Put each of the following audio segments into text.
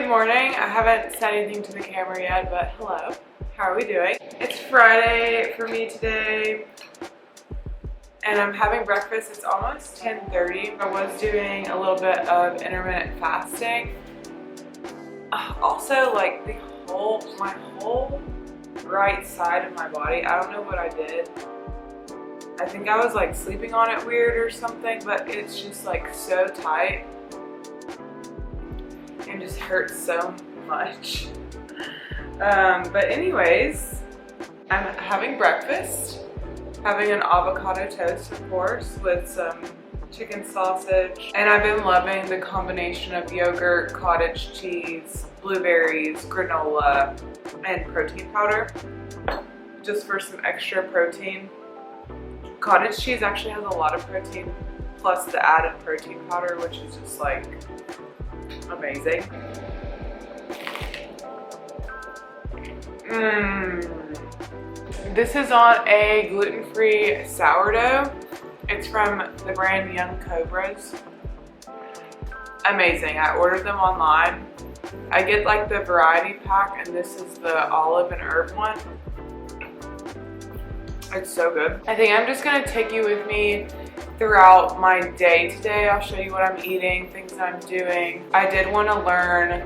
Good morning. I haven't said anything to the camera yet, but hello. How are we doing? It's Friday for me today, and I'm having breakfast. It's almost 10:30. I was doing a little bit of intermittent fasting. Also, like my whole right side of my body, I don't know what I did. I think I was like sleeping on it weird or something, but it's just like so tight and just hurts so much. But anyways, I'm having breakfast, having an avocado toast, of course, with some chicken sausage. And I've been loving the combination of yogurt, cottage cheese, blueberries, granola, and protein powder, just for some extra protein. Cottage cheese actually has a lot of protein, plus the added protein powder, which is just like amazing. This is on a gluten-free sourdough. It's from the brand Young Kobras. Amazing. I ordered them online. I get like the variety pack, and this is the olive and herb one. It's so good. I think I'm just gonna take you with me throughout my day today. I'll show you what I'm eating, things that I'm doing. I did want to learn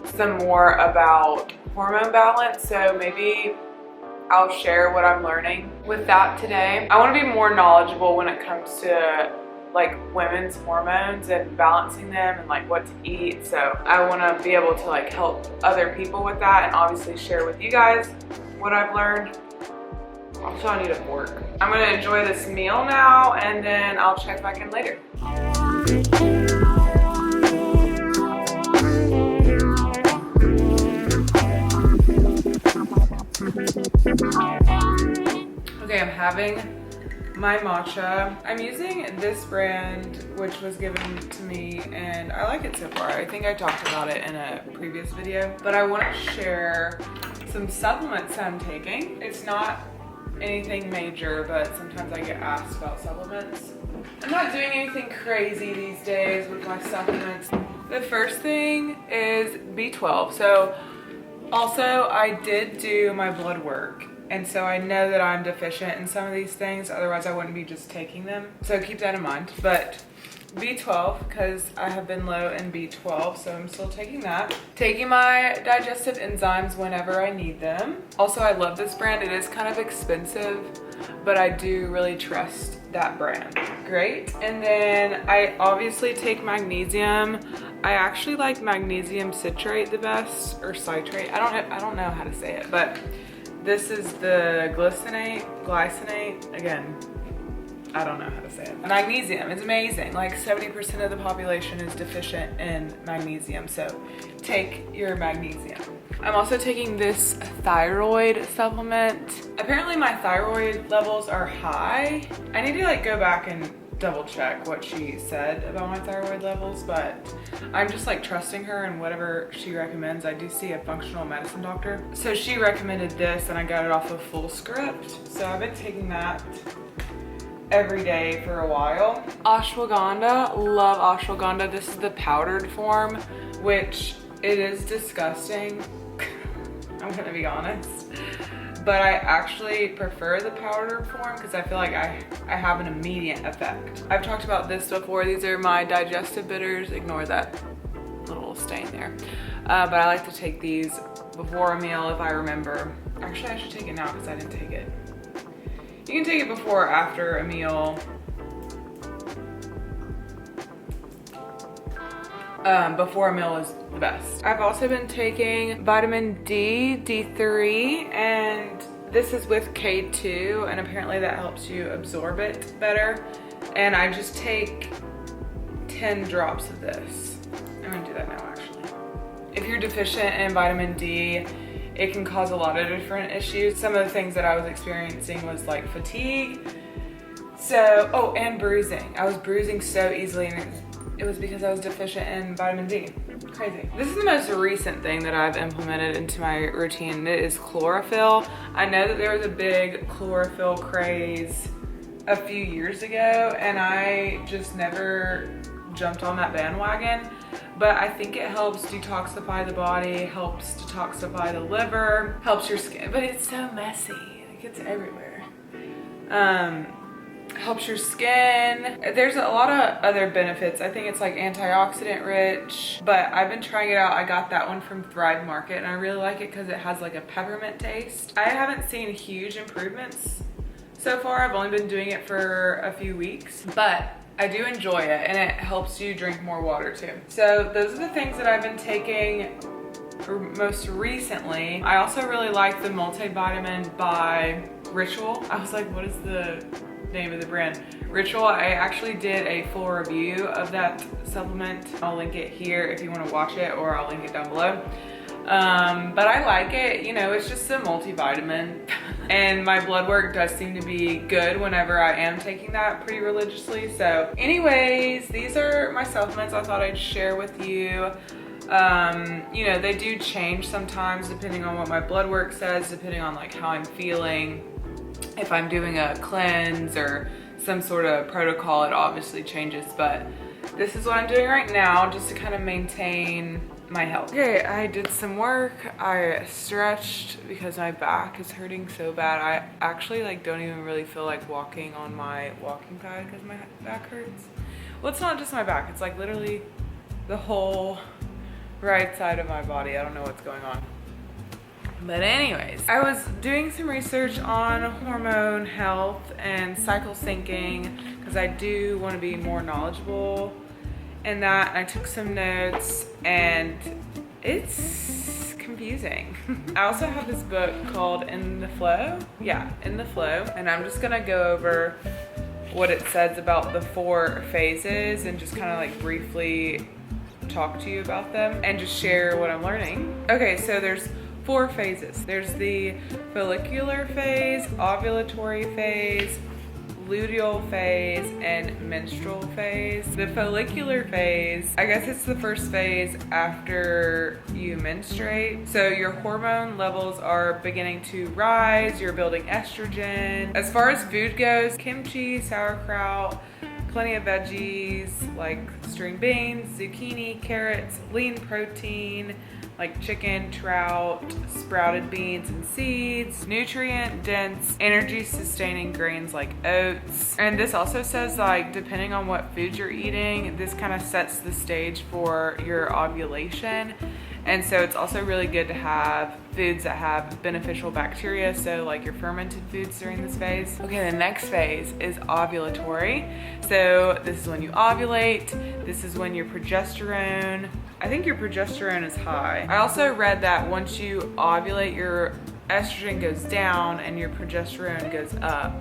some more about hormone balance, so maybe I'll share what I'm learning with that today. I want to be more knowledgeable when it comes to like women's hormones and balancing them and like what to eat. So I want to be able to like help other people with that and obviously share with you guys what I've learned. Also, I need a fork. I'm gonna enjoy this meal now, and then I'll check back in later. Okay, I'm having my matcha. I'm using this brand, which was given to me, and I like it so far. I think I talked about it in a previous video, but I want to share some supplements I'm taking. It's not anything major, but sometimes I get asked about supplements. I'm not doing anything crazy these days with my supplements. The first thing is B12. So also I did do my blood work, and so I know that I'm deficient in some of these things, otherwise I wouldn't be just taking them. So keep that in mind. But B12, because I have been low in B12, so I'm still taking that. Taking my digestive enzymes whenever I need them. Also, I love this brand. It is kind of expensive, but I do really trust that brand. Great. And then I obviously take magnesium. I actually like magnesium citrate the best, or citrate. I don't know how to say it, but this is the glycinate. Again, I don't know how to say it. Magnesium is amazing. Like 70% of the population is deficient in magnesium, so take your magnesium. I'm also taking this thyroid supplement. Apparently my thyroid levels are high. I need to like go back and double check what she said about my thyroid levels, but I'm just like trusting her and whatever she recommends. I do see a functional medicine doctor. So she recommended this, and I got it off of Full Script. So I've been taking that every day for a while. Ashwagandha, love ashwagandha. This is the powdered form, which it is disgusting. I'm gonna be honest, but I actually prefer the powdered form because I feel like I have an immediate effect. I've talked about this before. These are my digestive bitters. Ignore that little stain there. But I like to take these before a meal if I remember. Actually, I should take it now because I didn't take it. You can take it before or after a meal. Before a meal is the best. I've also been taking vitamin D, D3, and this is with K2, and apparently that helps you absorb it better. And I just take 10 drops of this. I'm gonna do that now actually. If you're deficient in vitamin D, it can cause a lot of different issues. Some of the things that I was experiencing was like fatigue. So, and bruising. I was bruising so easily, and it was because I was deficient in vitamin D. Crazy. This is the most recent thing that I've implemented into my routine. It is chlorophyll. I know that there was a big chlorophyll craze a few years ago, and I just never jumped on that bandwagon. but I think it helps detoxify the body, helps detoxify the liver, helps your skin, but it's so messy, like it's everywhere. Helps your skin. There's a lot of other benefits. I think it's like antioxidant rich, but I've been trying it out. I got that one from Thrive Market and I really like it because it has like a peppermint taste. I haven't seen huge improvements so far. I've only been doing it for a few weeks, but I do enjoy it and it helps you drink more water too. So those are the things that I've been taking most recently. I also really like the multivitamin by Ritual. I was like, what is the name of the brand? Ritual. I actually did a full review of that supplement. I'll link it here if you want to watch it, or I'll link it down below. But I like it, you know, it's just a multivitamin and my blood work does seem to be good whenever I am taking that pretty religiously. So anyways, these are my supplements I thought I'd share with you. You know, they do change sometimes depending on what my blood work says, depending on like how I'm feeling. If I'm doing a cleanse or some sort of protocol, it obviously changes, but this is what I'm doing right now just to kind of maintain my health. Okay, I did some work. I stretched because my back is hurting so bad. I actually like don't even really feel like walking on my walking pad because my back hurts. Well, it's not just my back. It's like literally the whole right side of my body. I don't know what's going on. But anyways, I was doing some research on hormone health and cycle syncing because I do want to be more knowledgeable in that. And I took some notes and it's confusing. I also have this book called In the Flow. Yeah, In the Flow. And I'm just gonna go over what it says about the 4 phases and just kind of like briefly talk to you about them and just share what I'm learning. Okay, so there's 4 phases. There's the follicular phase, ovulatory phase, luteal phase, and menstrual phase. The follicular phase, I guess it's the first phase after you menstruate. So your hormone levels are beginning to rise, you're building estrogen. As far as food goes, kimchi, sauerkraut, plenty of veggies like string beans, zucchini, carrots, lean protein, like chicken, trout, sprouted beans and seeds, nutrient-dense, energy-sustaining grains like oats. And this also says like depending on what foods you're eating, this kind of sets the stage for your ovulation. And so it's also really good to have foods that have beneficial bacteria, so like your fermented foods during this phase. Okay, the next phase is ovulatory. So this is when you ovulate. This is when your progesterone, I think your progesterone is high. I also read that once you ovulate, your estrogen goes down and your progesterone goes up.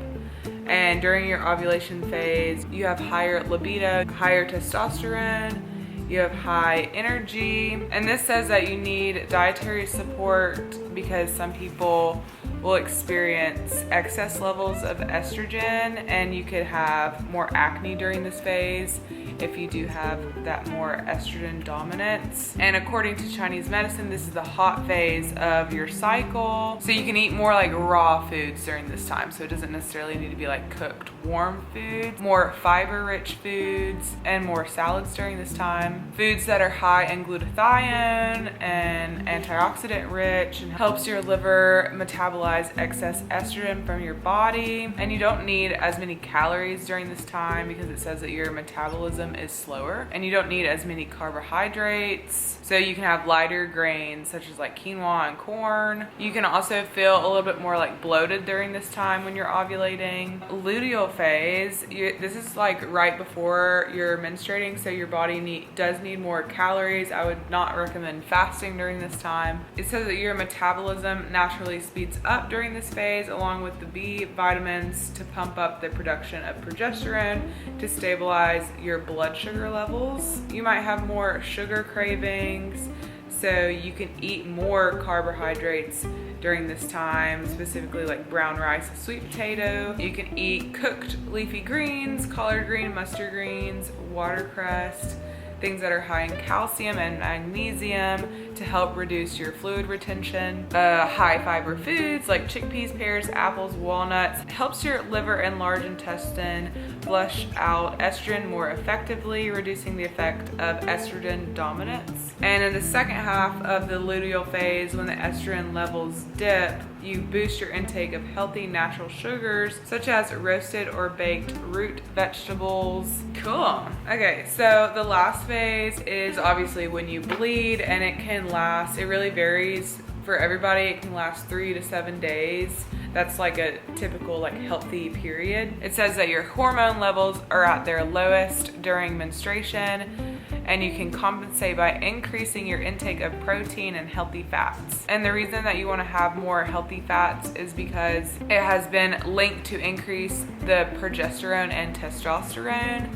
And during your ovulation phase, you have higher libido, higher testosterone, you have high energy. And this says that you need dietary support because some people will experience excess levels of estrogen and you could have more acne during this phase if you do have that more estrogen dominance. And according to Chinese medicine, this is the hot phase of your cycle. So you can eat more like raw foods during this time. So it doesn't necessarily need to be like cooked warm foods, more fiber rich foods and more salads during this time. Foods that are high in glutathione and antioxidant rich and helps your liver metabolize excess estrogen from your body. And you don't need as many calories during this time because it says that your metabolism is slower and you don't need as many carbohydrates. So you can have lighter grains such as like quinoa and corn. You can also feel a little bit more like bloated during this time when you're ovulating. Luteal phase, this is like right before you're menstruating, so your body does need more calories. I would not recommend fasting during this time. It says that your metabolism naturally speeds up during this phase along with the B vitamins to pump up the production of progesterone to stabilize your blood sugar levels. You might have more sugar cravings, so you can eat more carbohydrates during this time, specifically like brown rice, sweet potato. You can eat cooked leafy greens, collard green, mustard greens, watercress, things that are high in calcium and magnesium to help reduce your fluid retention. High fiber foods like chickpeas, pears, apples, walnuts. It helps your liver and large intestine flush out estrogen more effectively, reducing the effect of estrogen dominance. And in the second half of the luteal phase, when the estrogen levels dip, you boost your intake of healthy natural sugars such as roasted or baked root vegetables. Cool. Okay, so the last phase is obviously when you bleed, and it can last, it really varies for everybody. It can last 3 to 7 days. That's like a typical like healthy period. It says that your hormone levels are at their lowest during menstruation, and you can compensate by increasing your intake of protein and healthy fats. And the reason that you want to have more healthy fats is because it has been linked to increase the progesterone and testosterone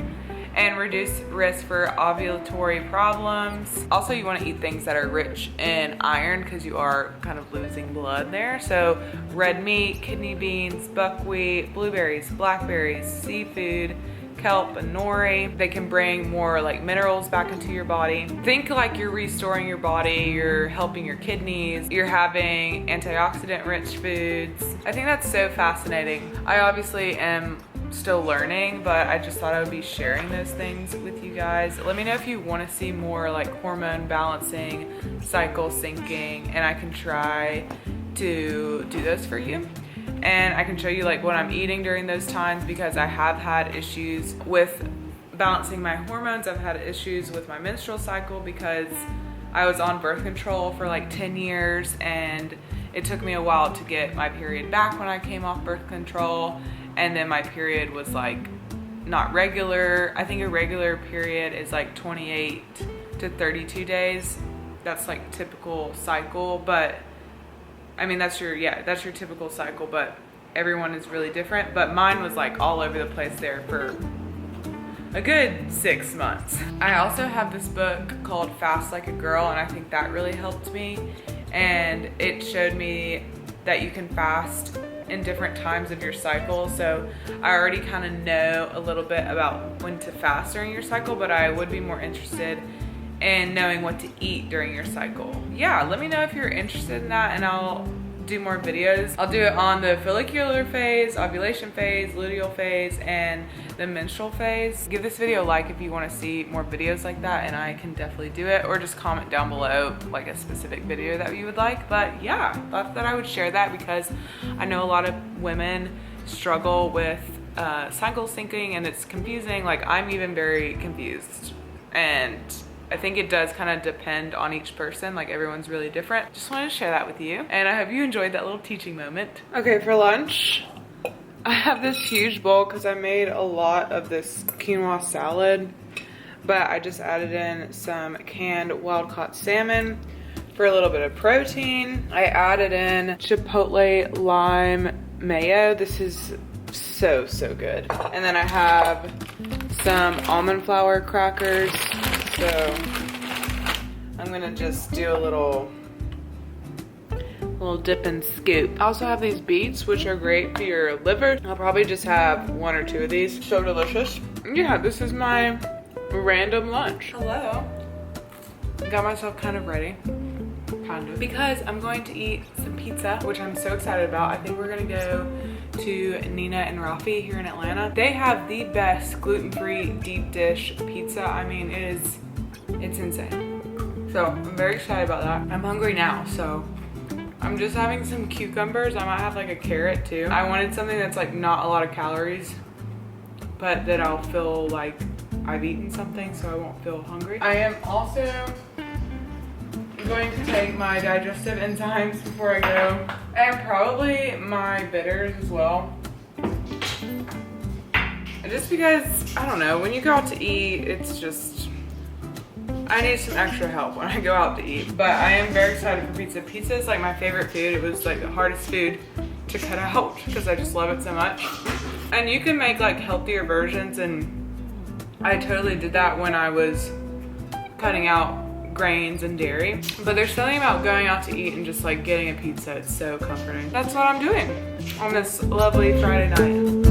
and reduce risk for ovulatory problems. Also, you want to eat things that are rich in iron because you are kind of losing blood there. So red meat, kidney beans, buckwheat, blueberries, blackberries, seafood, kelp, and nori. They can bring more like minerals back into your body. Think like you're restoring your body, you're helping your kidneys, you're having antioxidant rich foods. I think that's so fascinating. I obviously am still learning, but I just thought I would be sharing those things with you guys. Let me know if you want to see more like hormone balancing, cycle syncing, and I can try to do those for you. And I can show you like what I'm eating during those times, because I have had issues with balancing my hormones. I've had issues with my menstrual cycle because I was on birth control for like 10 years, and it took me a while to get my period back when I came off birth control. And then my period was like not regular. I think a regular period is like 28 to 32 days. That's like typical cycle, but I mean, that's your typical cycle, but everyone is really different. But mine was like all over the place there for a good 6 months. I also have this book called Fast Like a Girl, and I think that really helped me. And it showed me that you can fast in different times of your cycle. So I already kind of know a little bit about when to fast during your cycle, but I would be more interested in knowing what to eat during your cycle. Yeah, let me know if you're interested in that, and I'll do more videos. I'll do it on the follicular phase, ovulation phase, luteal phase, and the menstrual phase. Give this video a like if you want to see more videos like that, and I can definitely do it, or just comment down below like a specific video that you would like. But yeah, thought that I would share that because I know a lot of women struggle with cycle syncing, and it's confusing. Like, I'm even very confused, and I think it does kind of depend on each person. Like, everyone's really different. Just wanted to share that with you, and I hope you enjoyed that little teaching moment. Okay, for lunch, I have this huge bowl because I made a lot of this quinoa salad, but I just added in some canned wild-caught salmon for a little bit of protein. I added in chipotle lime mayo. This is so good. And then I have some almond flour crackers. So I'm gonna just do a little dip and scoop. I also have these beets, which are great for your liver. I'll probably just have 1 or 2 of these. So delicious. Yeah, this is my random lunch. Hello. Got myself kind of ready. Kind of. Because I'm going to eat some pizza, which I'm so excited about. I think we're gonna go to Nina and Rafi here in Atlanta. They have the best gluten-free deep dish pizza. I mean, it's insane. So I'm very excited about that. I'm hungry now, so I'm just having some cucumbers. I might have like a carrot too. I wanted something that's like not a lot of calories, but that I'll feel like I've eaten something, so I won't feel hungry. I am also going to take my digestive enzymes before I go, and probably my bitters as well. Just because, I don't know, when you go out to eat, it's just, I need some extra help when I go out to eat. But I am very excited for pizza. Pizza is like my favorite food. It was like the hardest food to cut out because I just love it so much. And you can make like healthier versions, and I totally did that when I was cutting out grains and dairy. But there's something about going out to eat and just like getting a pizza. It's so comforting. That's what I'm doing on this lovely Friday night.